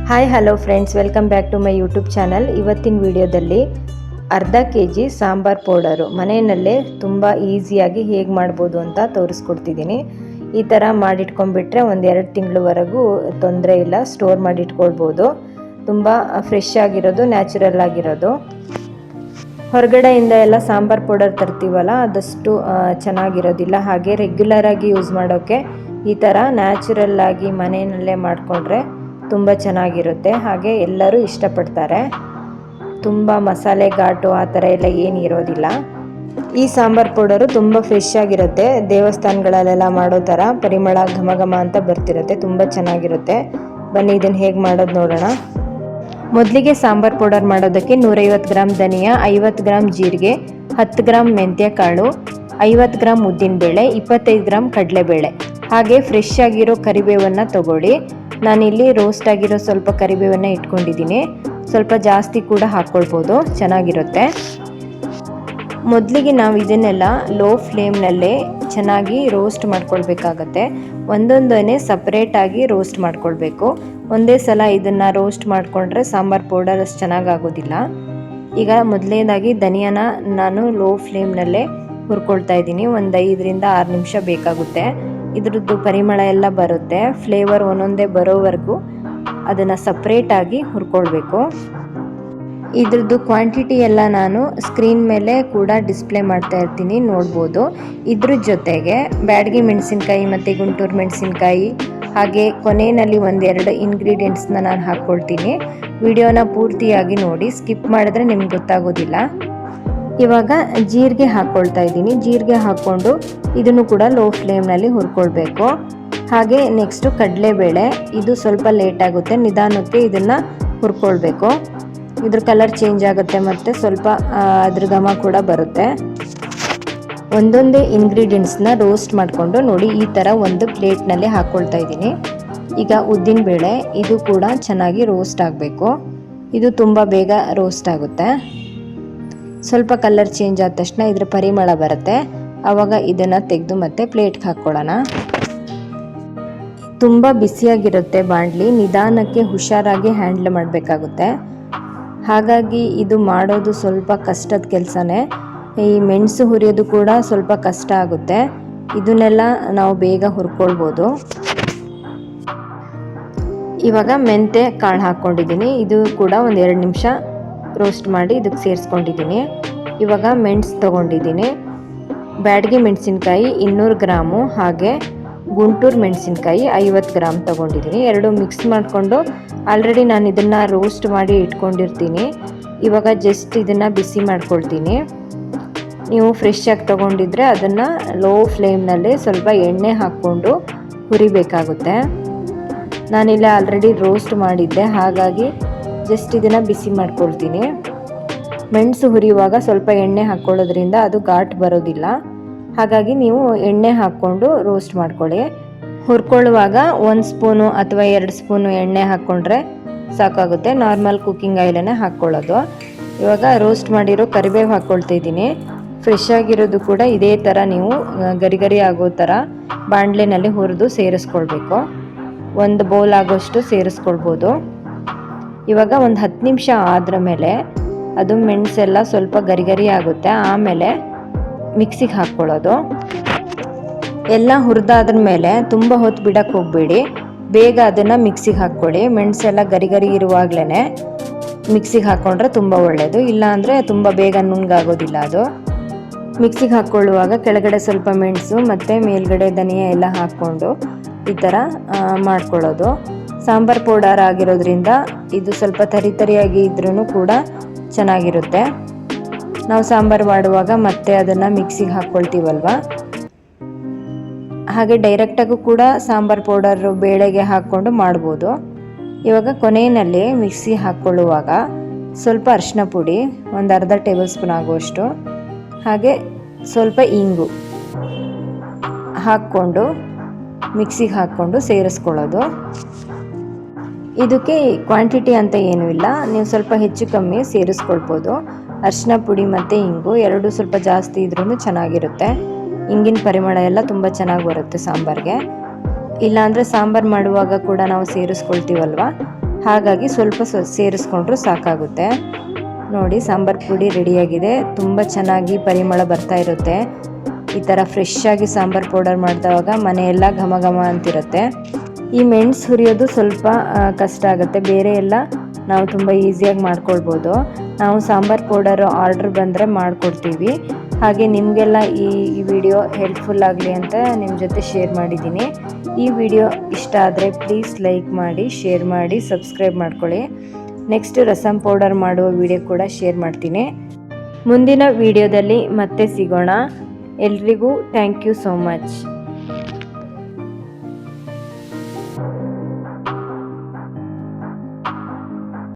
Hi hello friends, welcome back to my YouTube channel. ಇವತ್ತಿನ ವಿಡಿಯೋದಲ್ಲಿ ಅರ್ಧ ಕೆಜಿ ಸಾಂಬಾರ್ ಪೌಡರು ಮನೆಯಲ್ಲೇ ತುಂಬ ಈಸಿಯಾಗಿ ಹೇಗೆ ಮಾಡ್ಬೋದು ಅಂತ ತೋರಿಸ್ಕೊಡ್ತಿದ್ದೀನಿ. ಈ ಥರ ಮಾಡಿಟ್ಕೊಂಡ್ಬಿಟ್ರೆ ಒಂದೆರಡು ತಿಂಗಳವರೆಗೂ ತೊಂದರೆ ಇಲ್ಲ, ಸ್ಟೋರ್ ಮಾಡಿಟ್ಕೊಳ್ಬೋದು. ತುಂಬ ಫ್ರೆಶ್ ಆಗಿರೋದು, ನ್ಯಾಚುರಲ್ ಆಗಿರೋದು. ಹೊರಗಡೆಯಿಂದ ಎಲ್ಲ ಸಾಂಬಾರ್ ಪೌಡರ್ ತರ್ತೀವಲ್ಲ, ಅದಷ್ಟು ಚೆನ್ನಾಗಿರೋದಿಲ್ಲ. ಹಾಗೆ ರೆಗ್ಯುಲರ್ ಆಗಿ ಯೂಸ್ ಮಾಡೋಕ್ಕೆ ಈ ಥರ ನ್ಯಾಚುರಲ್ ಆಗಿ ಮನೆಯಲ್ಲೇ ಮಾಡಿಕೊಂಡ್ರೆ ತುಂಬ ಚೆನ್ನಾಗಿರುತ್ತೆ. ಹಾಗೆ ಎಲ್ಲರೂ ಇಷ್ಟಪಡ್ತಾರೆ. ತುಂಬ ಮಸಾಲೆ ಘಾಟು ಆ ಥರ ಎಲ್ಲ ಏನು ಇರೋದಿಲ್ಲ. ಈ ಸಾಂಬಾರ್ ಪೌಡರು ತುಂಬ ಫ್ರೆಶ್ ಆಗಿರುತ್ತೆ. ದೇವಸ್ಥಾನಗಳಲ್ಲೆಲ್ಲ ಮಾಡೋ ಥರ ಪರಿಮಳ ಘಮ ಘಮ ಅಂತ ಬರ್ತಿರುತ್ತೆ. ತುಂಬ ಚೆನ್ನಾಗಿರುತ್ತೆ. ಬನ್ನಿ ಇದನ್ನು ಹೇಗೆ ಮಾಡೋದು ನೋಡೋಣ. ಮೊದಲಿಗೆ ಸಾಂಬಾರ್ ಪೌಡರ್ ಮಾಡೋದಕ್ಕೆ 150 ಗ್ರಾಮ್ ಧನಿಯಾ, 50 ಗ್ರಾಮ್ ಜೀರಿಗೆ, 10 ಗ್ರಾಮ್ ಮೆಂತ್ಯ ಕಾಳು, 50 ಗ್ರಾಮ್ ಉದ್ದಿನಬೇಳೆ, 25 ಗ್ರಾಮ್ ಕಡಲೆಬೇಳೆ, ಹಾಗೆ ಫ್ರೆಶ್ ಆಗಿರೋ ಕರಿಬೇವನ್ನು ತಗೊಳ್ಳಿ. ನಾನಿಲ್ಲಿ ರೋಸ್ಟ್ ಆಗಿರೋ ಸ್ವಲ್ಪ ಕರಿಬೇವನ್ನು ಇಟ್ಕೊಂಡಿದ್ದೀನಿ. ಸ್ವಲ್ಪ ಜಾಸ್ತಿ ಕೂಡ ಹಾಕ್ಕೊಳ್ಬೋದು, ಚೆನ್ನಾಗಿರುತ್ತೆ. ಮೊದಲಿಗೆ ನಾವು ಇದನ್ನೆಲ್ಲ ಲೋ ಫ್ಲೇಮ್ನಲ್ಲೇ ಚೆನ್ನಾಗಿ ರೋಸ್ಟ್ ಮಾಡ್ಕೊಳ್ಬೇಕಾಗತ್ತೆ. ಒಂದೊಂದನ್ನೇ ಸಪ್ರೇಟಾಗಿ ರೋಸ್ಟ್ ಮಾಡ್ಕೊಳ್ಬೇಕು. ಒಂದೇ ಸಲ ಇದನ್ನು ರೋಸ್ಟ್ ಮಾಡಿಕೊಂಡ್ರೆ ಸಾಂಬಾರ್ ಪೌಡರ್ ಅಷ್ಟು ಚೆನ್ನಾಗಾಗೋದಿಲ್ಲ. ಈಗ ಮೊದಲನೇದಾಗಿ ಧನಿಯಾನ ನಾನು ಲೋ ಫ್ಲೇಮ್ನಲ್ಲೇ ಹುರ್ಕೊಳ್ತಾ ಇದ್ದೀನಿ. ಒಂದು 5ರಿಂದ 6 ನಿಮಿಷ ಬೇಕಾಗುತ್ತೆ. ಇದ್ರದ್ದು ಪರಿಮಳ ಎಲ್ಲ ಬರುತ್ತೆ. ಫ್ಲೇವರ್ ಒಂದೊಂದೇ ಬರೋವರೆಗೂ ಅದನ್ನು ಸಪ್ರೇಟಾಗಿ ಹುರ್ಕೊಳ್ಬೇಕು. ಇದ್ರದ್ದು ಕ್ವಾಂಟಿಟಿ ಎಲ್ಲ ನಾನು ಸ್ಕ್ರೀನ್ ಮೇಲೆ ಕೂಡ ಡಿಸ್ಪ್ಲೇ ಮಾಡ್ತಾ ಇರ್ತೀನಿ, ನೋಡ್ಬೋದು. ಇದ್ರ ಜೊತೆಗೆ ಬ್ಯಾಡಗಿ ಮೆಣಸಿನ್ಕಾಯಿ ಮತ್ತು ಗುಂಟೂರು ಮೆಣಸಿನ್ಕಾಯಿ, ಹಾಗೆ ಕೊನೆಯಲ್ಲಿ ಒಂದೆರಡು ಇಂಗ್ರೀಡಿಯೆಂಟ್ಸ್ನ ನಾನು ಹಾಕ್ಕೊಳ್ತೀನಿ. ವಿಡಿಯೋನ ಪೂರ್ತಿಯಾಗಿ ನೋಡಿ, ಸ್ಕಿಪ್ ಮಾಡಿದ್ರೆ ನಿಮ್ಗೆ ಗೊತ್ತಾಗೋದಿಲ್ಲ. ಇವಾಗ ಜೀರಿಗೆ ಹಾಕ್ಕೊಳ್ತಾ ಇದ್ದೀನಿ. ಜೀರಿಗೆ ಹಾಕ್ಕೊಂಡು ಇದನ್ನು ಕೂಡ ಲೋ ಫ್ಲೇಮ್ನಲ್ಲಿ ಹುರ್ಕೊಳ್ಬೇಕು. ಹಾಗೆ ನೆಕ್ಸ್ಟು ಕಡಲೆಬೇಳೆ, ಇದು ಸ್ವಲ್ಪ ಲೇಟ್ ಆಗುತ್ತೆ, ನಿಧಾನಕ್ಕೆ ಇದನ್ನು ಹುರ್ಕೊಳ್ಬೇಕು. ಇದ್ರ ಕಲರ್ ಚೇಂಜ್ ಆಗುತ್ತೆ ಮತ್ತು ಸ್ವಲ್ಪ ಅದ್ರ ಘಮ ಕೂಡ ಬರುತ್ತೆ. ಒಂದೊಂದೇ ಇಂಗ್ರೀಡಿಯೆಂಟ್ಸ್ನ ರೋಸ್ಟ್ ಮಾಡಿಕೊಂಡು ನೋಡಿ ಈ ಥರ ಒಂದು ಪ್ಲೇಟ್ನಲ್ಲಿ ಹಾಕ್ಕೊಳ್ತಾ ಇದ್ದೀನಿ. ಈಗ ಉದ್ದಿನಬೇಳೆ, ಇದು ಕೂಡ ಚೆನ್ನಾಗಿ ರೋಸ್ಟ್ ಆಗಬೇಕು. ಇದು ತುಂಬ ಬೇಗ ರೋಸ್ಟ್ ಆಗುತ್ತೆ. ಸ್ವಲ್ಪ ಕಲರ್ ಚೇಂಜ್ ಆದ ತಕ್ಷಣ ಇದರ ಪರಿಮಳ ಬರುತ್ತೆ. ಆವಾಗ ಇದನ್ನು ತೆಗೆದು ಮತ್ತೆ ಪ್ಲೇಟ್ಗೆ ಹಾಕ್ಕೊಳ್ಳೋಣ. ತುಂಬ ಬಿಸಿಯಾಗಿರುತ್ತೆ ಬಾಣಲಿ, ನಿಧಾನಕ್ಕೆ ಹುಷಾರಾಗಿ ಹ್ಯಾಂಡ್ಲ್ ಮಾಡಬೇಕಾಗುತ್ತೆ. ಹಾಗಾಗಿ ಇದು ಮಾಡೋದು ಸ್ವಲ್ಪ ಕಷ್ಟದ ಕೆಲಸನೇ. ಈ ಮೆಣಸು ಹುರಿಯೋದು ಕೂಡ ಸ್ವಲ್ಪ ಕಷ್ಟ ಆಗುತ್ತೆ. ಇದನ್ನೆಲ್ಲ ನಾವು ಬೇಗ ಹುರ್ಕೊಳ್ಬೋದು. ಇವಾಗ ಮೆಂತ್ಯ ಕಾಳು ಹಾಕ್ಕೊಂಡಿದ್ದೀನಿ. ಇದು ಕೂಡ ಒಂದು 2 ನಿಮಿಷ ರೋಸ್ಟ್ ಮಾಡಿ ಇದಕ್ಕೆ ಸೇರಿಸ್ಕೊಂಡಿದ್ದೀನಿ. ಇವಾಗ ಮೆಣಸು ತೊಗೊಂಡಿದ್ದೀನಿ. ಬ್ಯಾಡಗಿ ಮೆಣಸಿನ್ಕಾಯಿ 200 ಗ್ರಾಮು, ಹಾಗೆ ಗುಂಟೂರು ಮೆಣಸಿನ್ಕಾಯಿ 50 ಗ್ರಾಮ್ ತೊಗೊಂಡಿದ್ದೀನಿ. ಎರಡು ಮಿಕ್ಸ್ ಮಾಡಿಕೊಂಡು ಆಲ್ರೆಡಿ ನಾನು ಇದನ್ನು ರೋಸ್ಟ್ ಮಾಡಿ ಇಟ್ಕೊಂಡಿರ್ತೀನಿ. ಇವಾಗ ಜಸ್ಟ್ ಇದನ್ನು ಬಿಸಿ ಮಾಡ್ಕೊಳ್ತೀನಿ. ನೀವು ಫ್ರೆಶ್ ಆಗಿ ತೊಗೊಂಡಿದ್ರೆ ಅದನ್ನು ಲೋ ಫ್ಲೇಮ್ನಲ್ಲಿ ಸ್ವಲ್ಪ ಎಣ್ಣೆ ಹಾಕ್ಕೊಂಡು ಹುರಿಬೇಕಾಗುತ್ತೆ. ನಾನಿಲ್ಲ ಆಲ್ರೆಡಿ ರೋಸ್ಟ್ ಮಾಡಿದ್ದೆ, ಹಾಗಾಗಿ ಜಸ್ಟ್ ಇದನ್ನು ಬಿಸಿ ಮಾಡ್ಕೊಳ್ತೀನಿ. ಮೆಣಸು ಹುರಿಯುವಾಗ ಸ್ವಲ್ಪ ಎಣ್ಣೆ ಹಾಕ್ಕೊಳ್ಳೋದ್ರಿಂದ ಅದು ಘಾಟ್ ಬರೋದಿಲ್ಲ. ಹಾಗಾಗಿ ನೀವು ಎಣ್ಣೆ ಹಾಕ್ಕೊಂಡು ರೋಸ್ಟ್ ಮಾಡ್ಕೊಳ್ಳಿ. ಹುರ್ಕೊಳ್ಳುವಾಗ 1 ಸ್ಪೂನು ಅಥವಾ 2 ಸ್ಪೂನು ಎಣ್ಣೆ ಹಾಕ್ಕೊಂಡ್ರೆ ಸಾಕಾಗುತ್ತೆ. ನಾರ್ಮಲ್ ಕುಕ್ಕಿಂಗ್ ಆಯಿಲನ್ನೇ ಹಾಕ್ಕೊಳ್ಳೋದು. ಇವಾಗ ರೋಸ್ಟ್ ಮಾಡಿರೋ ಕರಿಬೇವು ಹಾಕ್ಕೊಳ್ತಾ ಇದ್ದೀನಿ. ಫ್ರೆಶ್ ಆಗಿರೋದು ಕೂಡ ಇದೇ ಥರ ನೀವು ಗರಿ ಗರಿ ಆಗೋ ಥರ ಬಾಣಲೆನಲ್ಲಿ ಹುರಿದು ಸೇರಿಸ್ಕೊಳ್ಬೇಕು. 1 ಬೌಲ್ ಆಗೋಷ್ಟು ಸೇರಿಸ್ಕೊಳ್ಬೋದು. ಇವಾಗ ಒಂದು 10 ನಿಮಿಷ ಆದ್ರ ಮೇಲೆ ಅದು ಮೆಣಸೆಲ್ಲ ಸ್ವಲ್ಪ ಗರಿ ಗರಿ ಆಗುತ್ತೆ. ಆಮೇಲೆ ಮಿಕ್ಸಿಗೆ ಹಾಕ್ಕೊಳ್ಳೋದು. ಎಲ್ಲ ಹುರಿದಾದ್ರ ಮೇಲೆ ತುಂಬ ಹೊತ್ತು ಬಿಡಕ್ಕೆ ಹೋಗಬೇಡಿ, ಬೇಗ ಅದನ್ನು ಮಿಕ್ಸಿಗೆ ಹಾಕ್ಕೊಳ್ಳಿ. ಮೆಣಸೆಲ್ಲ ಗರಿ ಗರಿ ಇರುವಾಗಲೇ ಮಿಕ್ಸಿಗೆ ಹಾಕ್ಕೊಂಡ್ರೆ ತುಂಬ ಒಳ್ಳೆಯದು. ಇಲ್ಲಾಂದರೆ ತುಂಬ ಬೇಗ ನುಣ್ಣಗಾಗೋದಿಲ್ಲ ಅದು. ಮಿಕ್ಸಿಗೆ ಹಾಕ್ಕೊಳ್ಳುವಾಗ ಕೆಳಗಡೆ ಸ್ವಲ್ಪ ಮೆಣಸು ಮತ್ತು ಮೇಲ್ಗಡೆ ಧನಿಯಾ ಎಲ್ಲ ಹಾಕ್ಕೊಂಡು ಈ ಥರ ಮಾಡ್ಕೊಳ್ಳೋದು. ಸಾಂಬಾರ್ ಪೌಡರ್ ಆಗಿರೋದ್ರಿಂದ ಇದು ಸ್ವಲ್ಪ ತರಿಯಾಗಿ ಇದ್ರೂ ಕೂಡ ಚೆನ್ನಾಗಿರುತ್ತೆ. ನಾವು ಸಾಂಬಾರು ಮಾಡುವಾಗ ಮತ್ತೆ ಅದನ್ನು ಮಿಕ್ಸಿಗೆ ಹಾಕ್ಕೊಳ್ತೀವಲ್ವ, ಹಾಗೆ ಡೈರೆಕ್ಟಾಗೂ ಕೂಡ ಸಾಂಬಾರ್ ಪೌಡರು ಬೇಳೆಗೆ ಹಾಕ್ಕೊಂಡು ಮಾಡ್ಬೋದು. ಇವಾಗ ಕೊನೆಯಲ್ಲಿ ಮಿಕ್ಸಿ ಹಾಕ್ಕೊಳ್ಳುವಾಗ ಸ್ವಲ್ಪ ಅರಿಶಿನ ಪುಡಿ, ಒಂದು ಅರ್ಧ ಟೇಬಲ್ ಸ್ಪೂನ್ ಆಗುವಷ್ಟು, ಹಾಗೆ ಸ್ವಲ್ಪ ಇಂಗು ಹಾಕ್ಕೊಂಡು ಮಿಕ್ಸಿಗೆ ಹಾಕ್ಕೊಂಡು ಸೇರಿಸ್ಕೊಳ್ಳೋದು. ಇದಕ್ಕೆ ಕ್ವಾಂಟಿಟಿ ಅಂತ ಏನೂ ಇಲ್ಲ, ನೀವು ಸ್ವಲ್ಪ ಹೆಚ್ಚು ಕಮ್ಮಿ ಸೇರಿಸ್ಕೊಳ್ಬೋದು. ಅರಿಶಿನ ಪುಡಿ ಮತ್ತು ಇಂಗು ಎರಡು ಸ್ವಲ್ಪ ಜಾಸ್ತಿ ಇದ್ರೂ ಚೆನ್ನಾಗಿರುತ್ತೆ. ಇಂಗಿನ ಪರಿಮಳ ಎಲ್ಲ ತುಂಬ ಚೆನ್ನಾಗಿ ಬರುತ್ತೆ ಸಾಂಬಾರಿಗೆ. ಇಲ್ಲಾಂದರೆ ಸಾಂಬಾರು ಮಾಡುವಾಗ ಕೂಡ ನಾವು ಸೇರಿಸ್ಕೊಳ್ತೀವಲ್ವ, ಹಾಗಾಗಿ ಸ್ವಲ್ಪ ಸೇರಿಸ್ಕೊಂಡ್ರೂ ಸಾಕಾಗುತ್ತೆ. ನೋಡಿ ಸಾಂಬಾರು ಪುಡಿ ರೆಡಿಯಾಗಿದೆ. ತುಂಬ ಚೆನ್ನಾಗಿ ಪರಿಮಳ ಬರ್ತಾ ಇರುತ್ತೆ. ಈ ಥರ ಫ್ರೆಶ್ ಆಗಿ ಸಾಂಬಾರು ಪೌಡರ್ ಮಾಡಿದವಾಗ ಮನೆಯೆಲ್ಲ ಘಮ ಘಮ ಅಂತಿರುತ್ತೆ. ಈ ಮೆಣಸು ಹುರಿಯೋದು ಸ್ವಲ್ಪ ಕಷ್ಟ ಆಗುತ್ತೆ, ಬೇರೆ ಎಲ್ಲ ನಾವು ತುಂಬ ಈಸಿಯಾಗಿ ಮಾಡ್ಕೊಳ್ಬೋದು. ನಾವು ಸಾಂಬಾರು ಪೌಡರ್ ಆರ್ಡ್ರ್ ಬಂದರೆ ಮಾಡಿಕೊಡ್ತೀವಿ. ಹಾಗೆ ನಿಮಗೆಲ್ಲ ಈ ವಿಡಿಯೋ ಹೆಲ್ಪ್ಫುಲ್ ಆಗಲಿ ಅಂತ ನಿಮ್ಮ ಜೊತೆ ಶೇರ್ ಮಾಡಿದ್ದೀನಿ. ಈ ವಿಡಿಯೋ ಇಷ್ಟ ಆದರೆ ಪ್ಲೀಸ್ ಲೈಕ್ ಮಾಡಿ, ಶೇರ್ ಮಾಡಿ, ಸಬ್ಸ್ಕ್ರೈಬ್ ಮಾಡ್ಕೊಳ್ಳಿ. ನೆಕ್ಸ್ಟ್ ರಸಮ್ ಪೌಡರ್ ಮಾಡುವ ವಿಡಿಯೋ ಕೂಡ ಶೇರ್ ಮಾಡ್ತೀನಿ. ಮುಂದಿನ ವಿಡಿಯೋದಲ್ಲಿ ಮತ್ತೆ ಸಿಗೋಣ. ಎಲ್ರಿಗೂ ಥ್ಯಾಂಕ್ ಯು ಸೋ ಮಚ್.